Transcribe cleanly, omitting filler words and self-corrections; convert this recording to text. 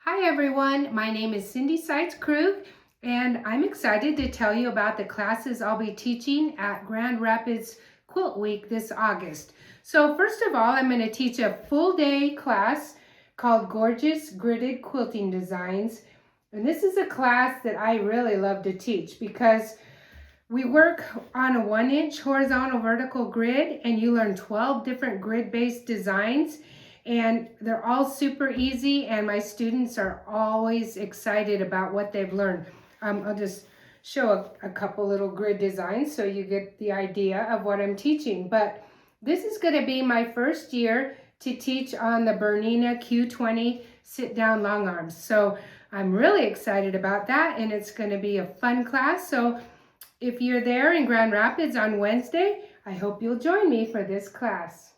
Hi everyone, my name is Cindy Seitz-Krug and I'm excited to tell you about the classes I'll be teaching at Grand Rapids Quilt Week this August. So first of all, I'm going to teach a full day class called Gorgeous Gridded Quilting Designs. And this is a class that I really love to teach because we work on a 1-inch horizontal vertical grid and you learn 12 different grid-based designs. And they're all super easy and my students are always excited about what they've learned. I'll just show a couple little grid designs so you get the idea of what I'm teaching. But this is going to be my first year to teach on the BERNINA Q-20 sit-down long arms. So I'm really excited about that and it's going to be a fun class. So if you're there in Grand Rapids on Wednesday, I hope you'll join me for this class.